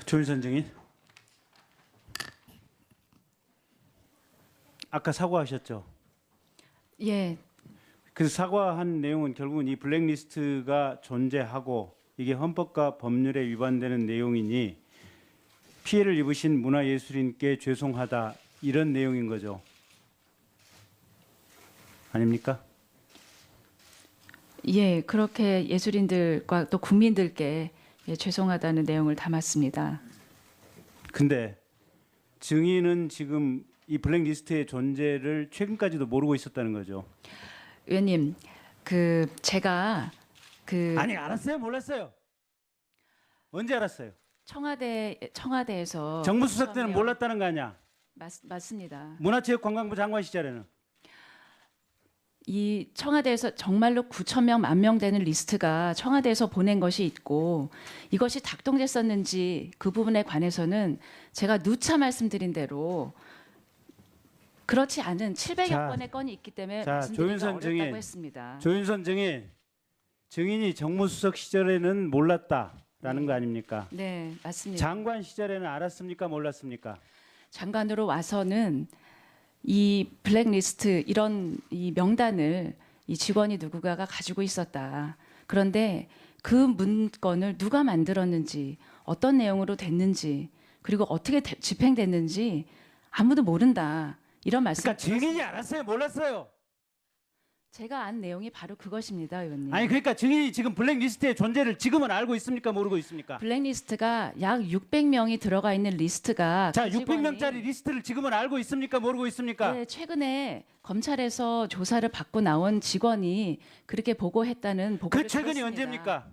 조윤선 증인. 아까 사과하셨죠? 예, 그 사과한 내용은 결국은 이 블랙리스트가 존재하고 이게 헌법과 법률에 위반되는 내용이니 피해를 입으신 문화예술인께 죄송하다 이런 내용인 거죠. 아닙니까? 예, 그렇게 예술인들과 또 국민들께 예, 죄송하다는 내용을 담았습니다. 근데 증인은 지금 이 블랙리스트의 존재를 최근까지도 모르고 있었다는 거죠. 의원님, 제가 아니 알았어요, 몰랐어요? 언제 알았어요? 청와대에서 정무수석 때는 몰랐다는 거 아니야? 맞습니다. 문화체육관광부 장관 시절에는. 이 청와대에서 정말로 9천 명, 1만 명 되는 리스트가 청와대에서 보낸 것이 있고 이것이 작동됐었는지 그 부분에 관해서는 제가 누차 말씀드린 대로 그렇지 않은 700여 건의 건이 있기 때문에 말씀드리기가 조윤선 어렵다고 증인, 했습니다. 조윤선 증인이 정무수석 시절에는 몰랐다라는 거 아닙니까? 네, 맞습니다. 장관 시절에는 알았습니까, 몰랐습니까? 장관으로 와서는 이 블랙리스트 이런 이 명단을 이 직원이 누구가가 가지고 있었다. 그런데 그 문건을 누가 만들었는지 어떤 내용으로 됐는지 그리고 어떻게 집행됐는지 아무도 모른다. 이런 말씀. 그러니까 증인이 알았어요, 몰랐어요? 제가 안 내용이 바로 그것입니다, 의원님. 아니 그러니까 증인이 지금 블랙리스트의 존재를 지금은 알고 있습니까, 모르고 있습니까? 블랙리스트가 약 600명이 들어가 있는 리스트가 자, 그 직원이 600명짜리 리스트를 지금은 알고 있습니까, 모르고 있습니까? 네, 최근에 검찰에서 조사를 받고 나온 직원이 그렇게 보고했다는 보고를 그 최근이 들었습니다. 언제입니까?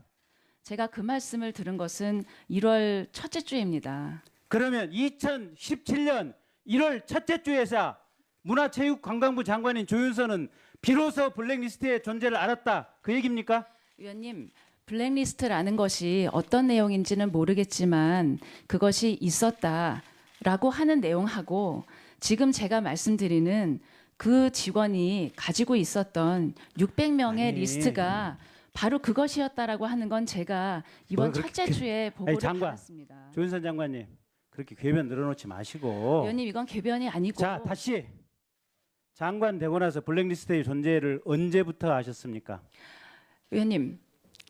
제가 그 말씀을 들은 것은 1월 첫째 주입니다. 그러면 2017년 1월 첫째 주에서 문화체육관광부 장관인 조윤선은 비로소 블랙리스트의 존재를 알았다, 그 얘기입니까? 위원님, 블랙리스트라는 것이 어떤 내용인지는 모르겠지만 그것이 있었다라고 하는 내용하고 지금 제가 말씀드리는 그 직원이 가지고 있었던 600명의 아니. 리스트가 바로 그것이었다라고 하는 건 제가 이번 뭘 그렇게 첫째 주에 보고를 장관, 받았습니다. 조윤선 장관님 그렇게 궤변 늘어놓지 마시고. 위원님, 이건 궤변이 아니고. 자, 다시 장관 되고 나서 블랙리스트의 존재를 언제부터 아셨습니까? 위원님,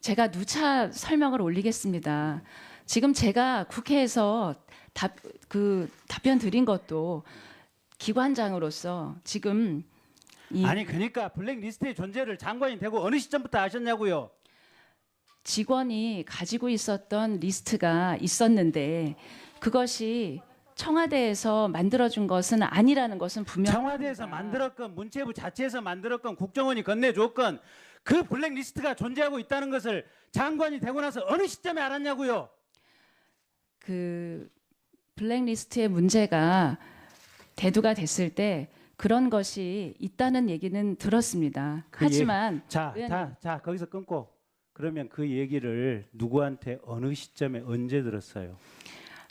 제가 누차 설명을 올리겠습니다. 지금 제가 국회에서 답변 드린 것도 기관장으로서 지금 아니 그러니까 블랙리스트의 존재를 장관이 되고 어느 시점부터 아셨냐고요? 직원이 가지고 있었던 리스트가 있었는데 그것이 청와대에서 만들어준 것은 아니라는 것은 분명합니다. 청와대에서 만들었건 문체부 자체에서 만들었건 국정원이 건네줬건 그 블랙리스트가 존재하고 있다는 것을 장관이 되고 나서 어느 시점에 알았냐고요? 그 블랙리스트의 문제가 대두가 됐을 때 그런 것이 있다는 얘기는 들었습니다. 하지만 자 거기서 끊고 그러면 그 얘기를 누구한테 어느 시점에 언제 들었어요?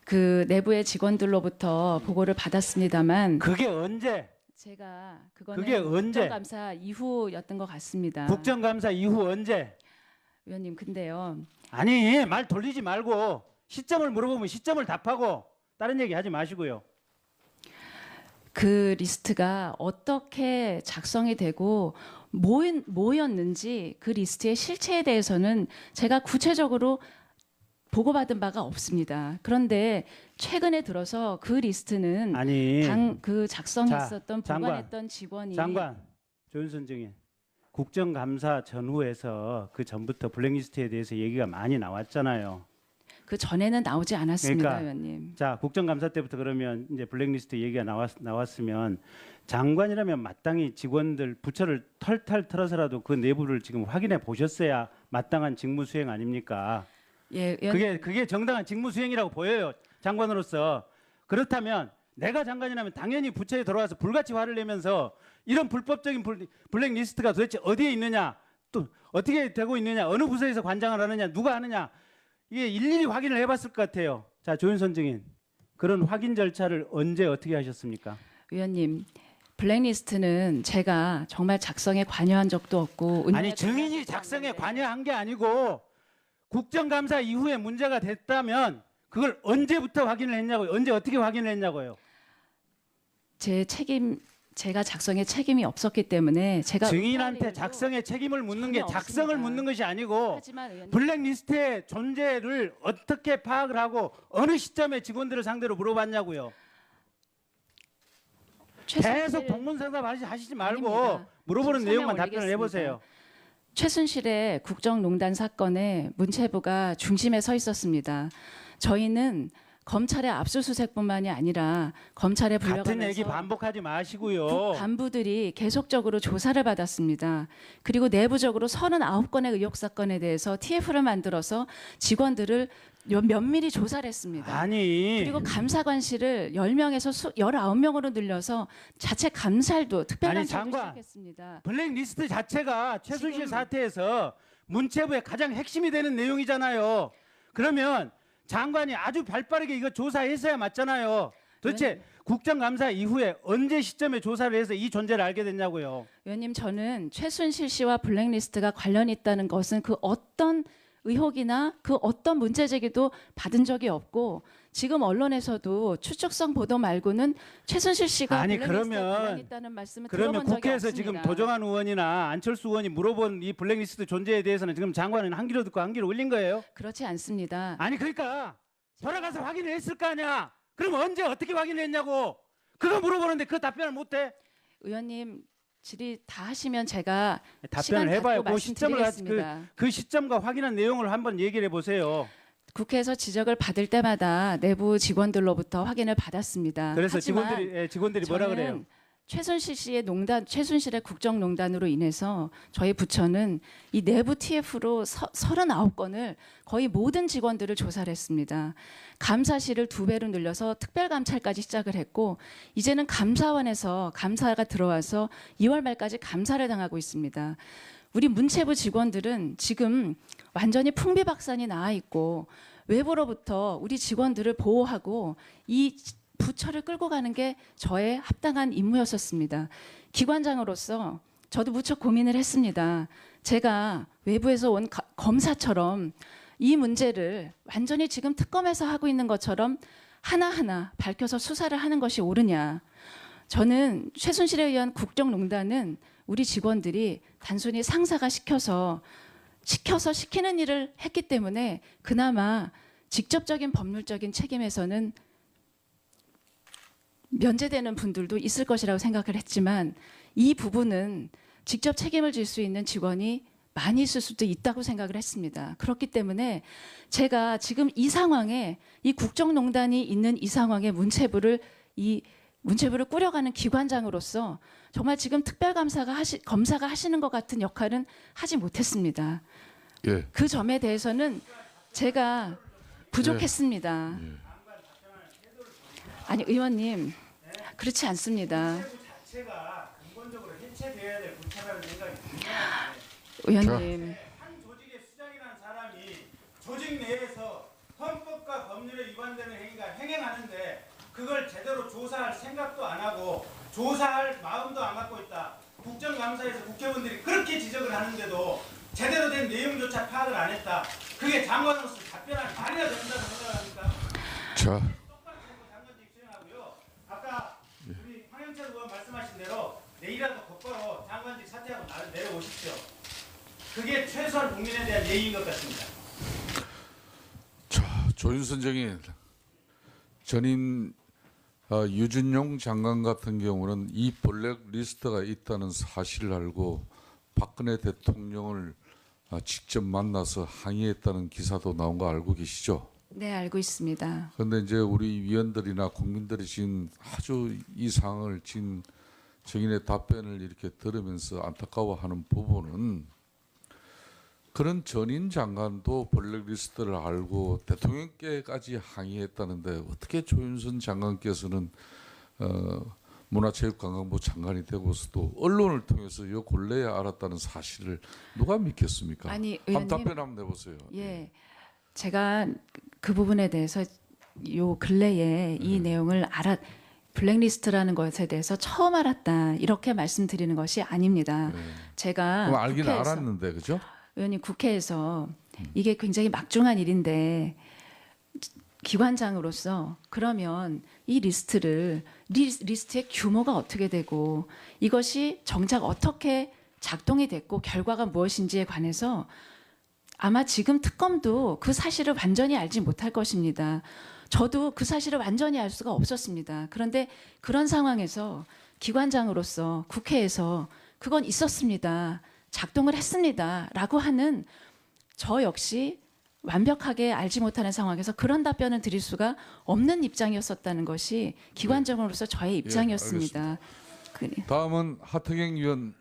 그 내부의 직원들로부터 보고를 받았습니다만 그게 언제? 제가 그거는 그게 언제? 국정감사 이후였던 것 같습니다. 국정감사 이후 언제? 위원님, 근데요. 아니 말 돌리지 말고 시점을 물어보면 시점을 답하고 다른 얘기 하지 마시고요. 그 리스트가 어떻게 작성이 되고 뭐였는지 그 리스트의 실체에 대해서는 제가 구체적으로 보고받은 바가 없습니다. 그런데 최근에 들어서 그 리스트는 아니 그 작성했었던 장관, 보관했던 직원이 장관 조윤선 증인 국정감사 전후에서 그 전부터 블랙리스트에 대해서 얘기가 많이 나왔잖아요. 그 전에는 나오지 않았습니다, 그러니까, 의원님. 자 국정감사 때부터 그러면 이제 블랙리스트 얘기가 나왔으면 장관이라면 마땅히 직원들 부처를 털털 털어서라도 그 내부를 지금 확인해 보셨어야 마땅한 직무 수행 아닙니까? 예, 의원님. 그게 정당한 직무 수행이라고 보여요, 장관으로서. 그렇다면 내가 장관이라면 당연히 부처에 들어와서 불같이 화를 내면서 이런 불법적인 블랙리스트가 도대체 어디에 있느냐, 또 어떻게 되고 있느냐, 어느 부서에서 관장을 하느냐, 누가 하느냐, 이게 일일이 확인을 해봤을 것 같아요. 자, 조윤선 증인, 그런 확인 절차를 언제 어떻게 하셨습니까? 위원님, 블랙리스트는 제가 정말 작성에 관여한 적도 없고 아니 증인이 작성에 관여한 게 아니고 국정감사 이후에 문제가 됐다면 그걸 언제부터 확인을 했냐고요. 언제 어떻게 확인을 했냐고요. 제가 작성에 책임이 없었기 때문에 제가 증인한테 의뢰를 작성의 책임을 묻는 게 전혀 작성을 없습니다. 묻는 것이 아니고 하지만 의원님, 블랙리스트의 존재를 어떻게 파악을 하고 어느 시점에 직원들을 상대로 물어봤냐고요. 계속 동문상담 하시지 말고 아닙니다. 물어보는 지금 내용만 설명 답변을 해보세요. 최순실의 국정농단 사건에 문체부가 중심에 서 있었습니다. 저희는 검찰의 압수수색뿐만이 아니라 검찰에 같은 얘기 불려가면서 반복하지 마시고요. 국 간부들이 계속적으로 조사를 받았습니다. 그리고 내부적으로 39건의 의혹 사건에 대해서 TF를 만들어서 직원들을 면밀히 조사를 했습니다. 아니 그리고 감사관실을 10명에서 19명으로 늘려서 자체 감찰도 아니, 특별감찰도 장관. 시작했습니다. 블랙리스트 자체가 최순실 지금- 사태에서 문체부의 가장 핵심이 되는 내용이잖아요. 그러면 장관이 아주 발빠르게 이거 조사했어야 맞잖아요. 도대체 국정감사 이후에 언제 시점에 조사를 해서 이 존재를 알게 됐냐고요. 의원님, 저는 최순실 씨와 블랙리스트가 관련이 있다는 것은 그 어떤 의혹이나 그 어떤 문제 제기도 받은 적이 없고 지금 언론에서도 추측성 보도 말고는 최순실 씨가 아니, 블랙리스트에 그러면- 관련 있다는 말씀을 그러면 들어본 적이 국회에서 없습니다. 지금 도정환 의원이나 안철수 의원이 물어본 이 블랙리스트 존재에 대해서는 지금 장관은 한 귀로 듣고 한 귀로 울린 거예요? 그렇지 않습니다. 아니 그러니까 돌아가서 확인을 했을 거 아니야. 그럼 언제 어떻게 확인을 했냐고. 그거 물어보는데 그 답변을 못해. 의원님, 질의 다 하시면 제가 답변을 시간 해봐요. 갖고 그 시점을 말씀드리겠습니다. 그 시점과 확인한 내용을 한번 얘기를 해보세요. 국회에서 지적을 받을 때마다 내부 직원들로부터 확인을 받았습니다. 그래서 하지만 직원들이 뭐라 저는 그래요? 최순실의 국정농단으로 인해서 저희 부처는 이 내부 TF로 39건을 거의 모든 직원들을 조사를 했습니다. 감사실을 2배로 늘려서 특별감찰까지 시작을 했고 이제는 감사원에서 감사가 들어와서 2월 말까지 감사를 당하고 있습니다. 우리 문체부 직원들은 지금 완전히 풍비박산이 나와 있고 외부로부터 우리 직원들을 보호하고 이 부처를 끌고 가는 게 저의 합당한 임무였었습니다. 기관장으로서 저도 무척 고민을 했습니다. 제가 외부에서 온 검사처럼 이 문제를 완전히 지금 특검에서 하고 있는 것처럼 하나하나 밝혀서 수사를 하는 것이 옳으냐. 저는 최순실에 의한 국정농단은 우리 직원들이 단순히 상사가 시켜서 시키는 일을 했기 때문에 그나마 직접적인 법률적인 책임에서는 면제되는 분들도 있을 것이라고 생각을 했지만 이 부분은 직접 책임을 질 수 있는 직원이 많이 있을 수도 있다고 생각을 했습니다. 그렇기 때문에 제가 지금 이 상황에 이 국정농단이 있는 이 상황에 문체부를 꾸려가는 기관장으로서 정말 지금 검사가 하시는 것 같은 역할은 하지 못했습니다. 예. 그 점에 대해서는 제가 부족했습니다. 아니 의원님, 그렇지 않습니다. 문체부 자체가 근본적으로 해체돼야 될 부처라는 생각이 듭니다. 의원님, 한 조직의 수장이라는 사람이 조직 내에서 헌법과 법률에 위반되는 행위가 행행하는데 그걸 제대로 조사할 생각도 안 하고 조사할 마음도 안 갖고 있다. 국정감사에서 국회의원들이 그렇게 지적을 하는데도 제대로 된 내용조차 파악을 안 했다. 그게 장관으로서 답변할 말이나 된다고 생각합니까? 자, 장관직 수행하고요. 아까 우리 황영철 의원 말씀하신 대로 내일이라도 곧바로 장관직 사퇴하고 내려오십시오. 그게 최소한 국민에 대한 예의인 것 같습니다. 자, 조윤선 정인 전임 유준용 장관 같은 경우는 이 블랙리스트가 있다는 사실을 알고 박근혜 대통령을 직접 만나서 항의했다는 기사도 나온 거 알고 계시죠? 네, 알고 있습니다. 그런데 이제 우리 위원들이나 국민들이 지금 아주 이 상황을 지금 정인의 답변을 이렇게 들으면서 안타까워하는 부분은 그런 전임 장관도 블랙리스트를 알고 대통령께까지 항의했다는데 어떻게 조윤선 장관께서는 문화체육관광부 장관이 되고서도 언론을 통해서 이 근래에 알았다는 사실을 누가 믿겠습니까? 아니, 한번 의원님. 답변 한번 내보세요. 예, 제가 그 부분에 대해서 요 근래에 이 내용을 블랙리스트라는 것에 대해서 처음 알았다 이렇게 말씀드리는 것이 아닙니다. 제가 그럼 알긴 국회에서, 알았는데 그죠? 의원님 국회에서 이게 굉장히 막중한 일인데 기관장으로서 그러면 이 리스트의 규모가 어떻게 되고 이것이 정작 어떻게 작동이 됐고 결과가 무엇인지에 관해서 아마 지금 특검도 그 사실을 완전히 알지 못할 것입니다. 저도 그 사실을 완전히 알 수가 없었습니다. 그런데 그런 상황에서 기관장으로서 국회에서 그건 있었습니다. 작동을 했습니다. 라고 하는 저 역시 완벽하게 알지 못하는 상황에서 그런 답변을 드릴 수가 없는 입장이었었다는 것이 기관장으로서 저의 입장이었습니다. 다음은 하태경 의원